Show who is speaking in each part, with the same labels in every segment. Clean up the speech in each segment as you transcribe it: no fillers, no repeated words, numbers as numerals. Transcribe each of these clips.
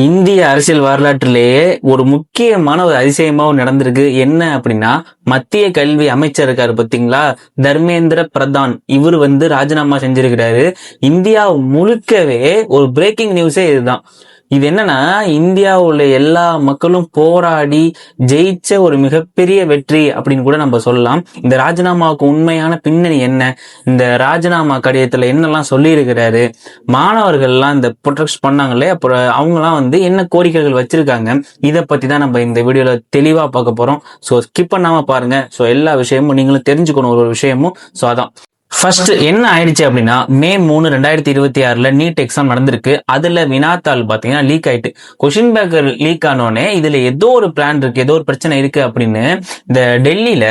Speaker 1: இந்திய அரசியல் வரலாற்றிலேயே ஒரு முக்கியமான ஒரு அதிசயமாவும் நடந்திருக்கு. என்ன அப்படின்னா, மத்திய கல்வி அமைச்சர் இருக்காரு பாத்தீங்களா, தர்மேந்திர பிரதான். இவர் ராஜினாமா செஞ்சிருக்கிறாரு. இந்தியா முழுக்கவே ஒரு பிரேக்கிங் நியூஸே இதுதான். இது என்னன்னா, இந்தியாவுள்ள எல்லா மக்களும் போராடி ஜெயிச்ச ஒரு மிகப்பெரிய வெற்றி அப்படின்னு கூட நம்ம சொல்லலாம். இந்த ராஜினாமாவுக்கு உண்மையான பின்னணி என்ன, இந்த ராஜினாமா கடிதத்துல என்னெல்லாம் சொல்லி இருக்கிறாரு, மாணவர்கள்லாம் இந்த ப்ரொடெஸ்ட் பண்ணாங்களே, அப்புறம் அவங்கலாம் என்ன கோரிக்கைகள் வச்சிருக்காங்க, இதை பத்தி தான் நம்ம இந்த வீடியோல தெளிவா பார்க்க போறோம். ஸோ ஸ்கிப் பண்ணாம பாருங்க. ஸோ எல்லா விஷயமும் நீங்களும் தெரிஞ்சுக்கணும், ஒரு விஷயமும். ஸோ அதான் ஃபர்ஸ்ட் என்ன ஆயிடுச்சு அப்படின்னா, மே 3 2026 நீட் எக்ஸாம் நடந்திருக்கு. அதுல வினாத்தாள் பாத்தீங்கன்னா லீக் ஆயிட்டு, கொஸ்டின் பேப்பர் லீக் ஆனோடனே இதுல ஏதோ ஒரு பிளான் இருக்கு, ஏதோ ஒரு பிரச்சனை இருக்கு அப்படின்னு இந்த டெல்லியில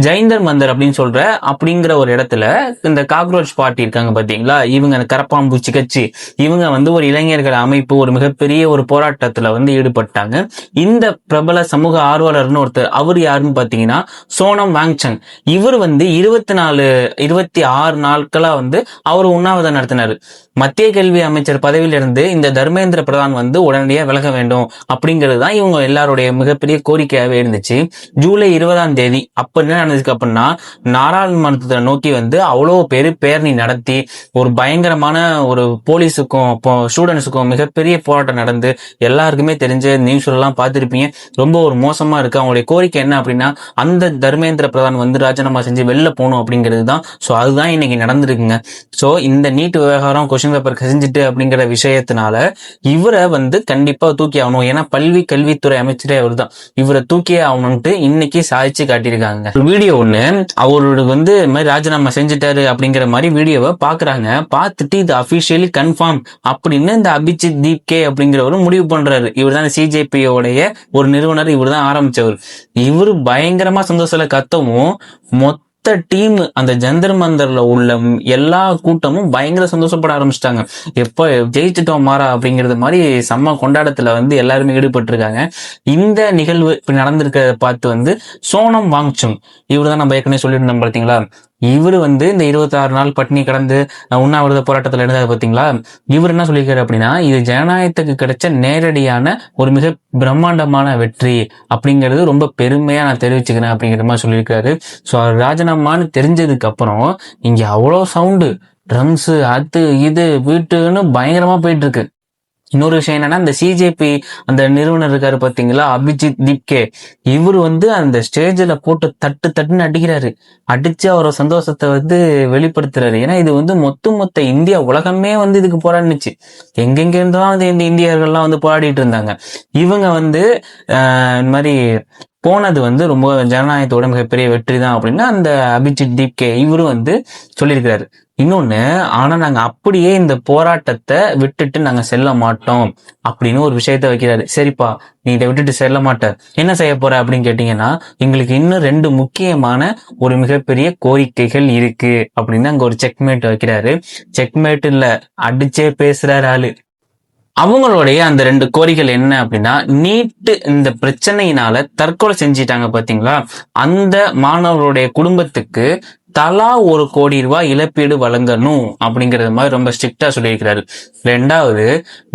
Speaker 1: ஜெயிந்தர் மந்தர் அப்படிங்கிற ஒரு இடத்துல இந்த காக்ரோச் பார்ட்டி இருக்காங்க பாத்தீங்களா, இவங்க அந்த கரப்பாம்பூச்சி கட்சி, இவங்க ஒரு இளைஞர்கள் அமைப்பு ஒரு மிகப்பெரிய ஒரு போராட்டத்துல ஈடுபட்டாங்க. இந்த பிரபல சமூக ஆர்வலர்னு ஒருத்தர், அவர் யாருன்னு பாத்தீங்கன்னா சோனம் வாங்சங். இவர் 26 நாட்களா அவர் உண்ணாவிரதம் நடத்தினாரு. மத்திய கல்வி அமைச்சர் பதவியிலிருந்து இந்த தர்மேந்திர பிரதான் உடனடியாக விலக வேண்டும் அப்படிங்கிறது தான் இவங்க எல்லாருடைய மிகப்பெரிய கோரிக்கையாவே இருந்துச்சு. ஜூலை 20 அப்ப என்ன நடந்துச்சு அப்படின்னா, நாடாளுமன்றத்தை நோக்கி அவ்வளோ பேரு பேரணி நடத்தி ஒரு பயங்கரமான ஒரு போலீஸுக்கும் ஸ்டூடெண்ட்ஸுக்கும் மிகப்பெரிய போராட்டம் நடந்து, எல்லாருக்குமே தெரிஞ்ச நியூஸ் எல்லாம் பார்த்திருப்பீங்க. ரொம்ப ஒரு மோசமா இருக்கு. அவங்களுடைய கோரிக்கை என்ன அப்படின்னா, அந்த தர்மேந்திர பிரதான் ராஜினாமா செஞ்சு வெளில போகணும் அப்படிங்கிறது தான். ஸோ அதுதான் இன்னைக்கு நடந்திருக்குங்க. ஸோ இந்த நீட் விவகாரம், கொஸ்டின் பேப்பர் கசிஞ்சிட்டு அப்படிங்கிற விஷயத்தினால இவரை கண்டிப்பா தூக்கி ஆகணும். ஏன்னா கல்வித்துறை அமைச்சரே அவர் தான். இவரை தூக்கியே ஆகணும்ட்டு இன்னைக்கு சாதிச்சு காட்டியிருக்காங்க. வீடியோ ஒண்ணு அவரோட இது மாதிரி ராஜினாமா செஞ்சுட்டாரு அப்படிங்கிற மாதிரி வீடியோவை பாக்குறாங்க. பார்த்துட்டு இது அபிஷியலி கன்ஃபார்ம் அப்படின்னு இந்த அபிஜித் தீப்கே அப்படிங்கிறவரு முடிவு பண்றாரு. இவர் தான் சிஜேபியோடைய ஒரு நிறுவனர், இவர் தான் ஆரம்பிச்சவர். இவரு பயங்கரமா சந்தோஷத்துல கத்தவும் டீம் அந்த ஜந்தர் மந்தர்ல உள்ள எல்லா கூட்டமும் பயங்கர சந்தோஷப்பட ஆரம்பிச்சிட்டாங்க. எப்ப ஜெயிச்சிட்டோம் மாறா அப்படிங்கிறது மாதிரி செம்ம கொண்டாட்டத்துல எல்லாருமே ஈடுபட்டு இருக்காங்க. இந்த நிகழ்வு இப்ப நடந்திருக்கிறத பார்த்து சோனம் வாங்சுங், இவர் தான் நம்ம ஏற்கனவே சொல்லியிருந்தோம் பார்த்தீங்களா, இவர் இந்த 26 நாள் பட்டினி கடந்து உண்ணாவிரத போராட்டத்துல இருந்தாரு பாத்தீங்களா, இவர் என்ன சொல்லியிருக்காரு அப்படின்னா, இது ஜனநாயகத்துக்கு கிடைச்ச நேரடியான ஒரு மிக பிரம்மாண்டமான வெற்றி அப்படிங்கிறது ரொம்ப பெருமையா நான் தெரிவிச்சுக்கிறேன் அப்படிங்கிற மாதிரி சொல்லியிருக்காரு. ஸோ ராஜினாமான்னு தெரிஞ்சதுக்கு அப்புறம் இங்க அவ்வளோ சவுண்டு, ட்ரம்ஸ், அது இது வீட்டுன்னு பயங்கரமா போயிட்டு இருக்கு. இன்னொரு விஷயம் என்னன்னா, இந்த சிஜேபி அந்த நிறுவனர் இருக்காரு பாத்தீங்களா, அபிஜித் தீப்கே, இவர் அந்த ஸ்டேஜ்ல போட்டு தட்டுன்னு அடிக்கிறாரு. அடிச்சு அவரோட சந்தோஷத்தை வெளிப்படுத்துறாரு. ஏன்னா இது மொத்த இந்தியா உலகமே இதுக்கு போராடினுச்சு. எங்கெங்க இருந்தும் இந்த இந்தியர்கள்லாம் போராடிட்டு இருந்தாங்க. இவங்க இந்த மாதிரி போனது ரொம்ப ஜனநாயகத்தோட மிகப்பெரிய வெற்றி தான் அப்படின்னு அந்த அபிஜித் தீப்கே இவரும் சொல்லியிருக்கிறாரு. இன்னொன்னு, ஆனா நாங்க அப்படியே இந்த போராட்டத்தை விட்டுட்டு நாங்க செல்ல மாட்டோம் அப்படின்னு ஒரு விஷயத்த வைக்கிறாரு. சரிப்பா, நீ இதை விட்டுட்டு செல்ல மாட்ட, என்ன செய்ய போற அப்படின்னு கேட்டீங்கன்னா, எங்களுக்கு இன்னும் 2 முக்கியமான ஒரு மிகப்பெரிய கோரிக்கைகள் இருக்கு அப்படின்னு அங்க ஒரு செக்மேட் வைக்கிறாரு. செக்மேட் இல்ல, அடிச்சே பேசுறாரு ஆளு. அவங்களுடைய அந்த 2 கோரிக்கைகள் என்ன அப்படின்னா, நீட் இந்த பிரச்சனையினால தற்கொலை செஞ்சிட்டாங்க பாத்தீங்களா, அந்த மாணவர்களுடைய குடும்பத்துக்கு தலா 1 கோடி ரூபாய் இழப்பீடு வழங்கணும் அப்படிங்கறது மாதிரி ரொம்ப ஸ்ட்ரிக்டா சொல்லியிருக்கிறாரு. 2வது,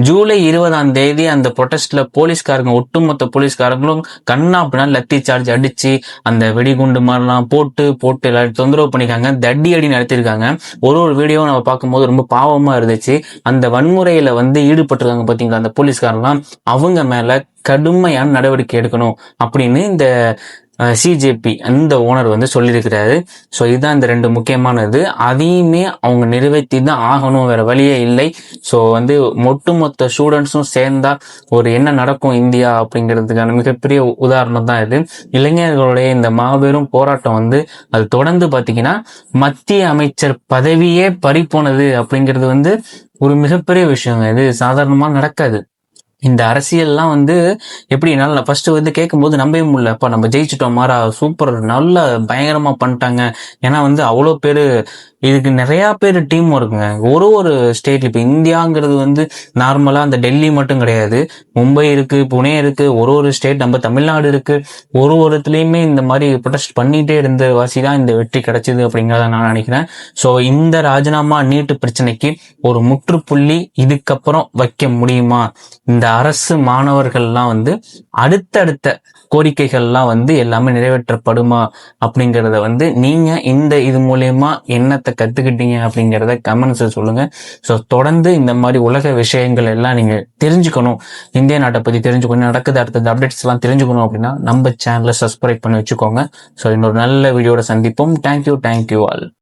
Speaker 1: ஜூலை 20 அந்த ப்ரொடெஸ்ட்ல போலீஸ்காரங்க, ஒட்டுமொத்த போலீஸ்காரங்களும் கண்ணா அப்படின்னா லத்தி சார்ஜ் அடிச்சு அந்த வெடிகுண்டு மாதிரிலாம் போட்டு எல்லாரும் தொந்தரவு பண்ணிருக்காங்க, தட்டி அடி நடத்திருக்காங்க. ஒரு வீடியோ நம்ம பார்க்கும்போது ரொம்ப பாவமா இருந்துச்சு. அந்த வன்முறையில ஈடுபட்டிருக்காங்க பாத்தீங்களா அந்த போலீஸ்காரங்களாம், அவங்க மேல கடுமையான நடவடிக்கை எடுக்கணும் அப்படின்னு இந்த சிஜேபி அந்த ஓனர் சொல்லியிருக்கிறாரு. ஸோ இதுதான் இந்த 2 முக்கியமானது. அதையுமே அவங்க நிறைவேற்றி தான் ஆகணும், வேற வழியே இல்லை. ஸோ ஒட்டுமொத்த ஸ்டூடெண்ட்ஸும் சேர்ந்தா ஒரு என்ன நடக்கும் இந்தியா அப்படிங்கிறதுக்கான மிகப்பெரிய உதாரணம் தான் இது. இளைஞர்களுடைய இந்த மாபெரும் போராட்டம் அது தொடர்ந்து பார்த்தீங்கன்னா மத்திய அமைச்சர் பதவியே பறிப்போனது அப்படிங்கிறது ஒரு மிகப்பெரிய விஷயங்க. இது சாதாரணமா நடக்காது. இந்த அரசியல்லாம் எப்படி என்னால ஃபர்ஸ்ட் கேட்கும்போது நம்பவே முடியல. அப்ப நம்ம ஜெயிச்சிட்டோம் மாறா, சூப்பர், நல்ல பயங்கரமா பண்ணிட்டாங்க. ஏன்னா அவ்வளோ பேரு, இதுக்கு நிறைய பேர் டீம் ஒர்க்குங்க. ஒரு ஸ்டேட், இப்ப இந்தியாங்கிறது நார்மலா அந்த டெல்லி மட்டும் கிடையாது, மும்பை இருக்கு, புனே இருக்கு, ஒரு ஸ்டேட், நம்ம தமிழ்நாடு இருக்கு. ஒரு இடத்துலயுமே இந்த மாதிரி ப்ரொடெஸ்ட் பண்ணிட்டே இருந்த வாசிதான் இந்த வெற்றி கிடைச்சது அப்படிங்கிறத நான் நினைக்கிறேன். ஸோ இந்த ராஜினாமா நீட்டு பிரச்சனைக்கு ஒரு முற்றுப்புள்ளி இதுக்கப்புறம் வைக்க முடியுமா, இந்த அரசு மாணவர்கள்லாம் வந்து அடுத்தடுத்த கோரிக்கைகள்லாம் வந்து எல்லாமே நிறைவேற்றப்படுமா அப்படிங்கிறத வந்து நீங்க இந்த இது மூலியமா என்னத்தை கத்துக்கிட்டீங்க அப்படிங்கிறத கமெண்ட்ஸ்ல சொல்லுங்க. ஸோ தொடர்ந்து இந்த மாதிரி உலக விஷயங்கள் எல்லாம் நீங்க தெரிஞ்சுக்கணும், இந்திய நாட்டை பத்தி தெரிஞ்சுக்கணும், நடக்குது அடுத்தது அப்டேட்ஸ் எல்லாம் தெரிஞ்சுக்கணும் அப்படின்னா நம்ம சேனலை சப்ஸ்கிரைப் பண்ணி வச்சுக்கோங்க. ஸோ இன்னொரு நல்ல வீடியோட சந்திப்போம். Thank you all.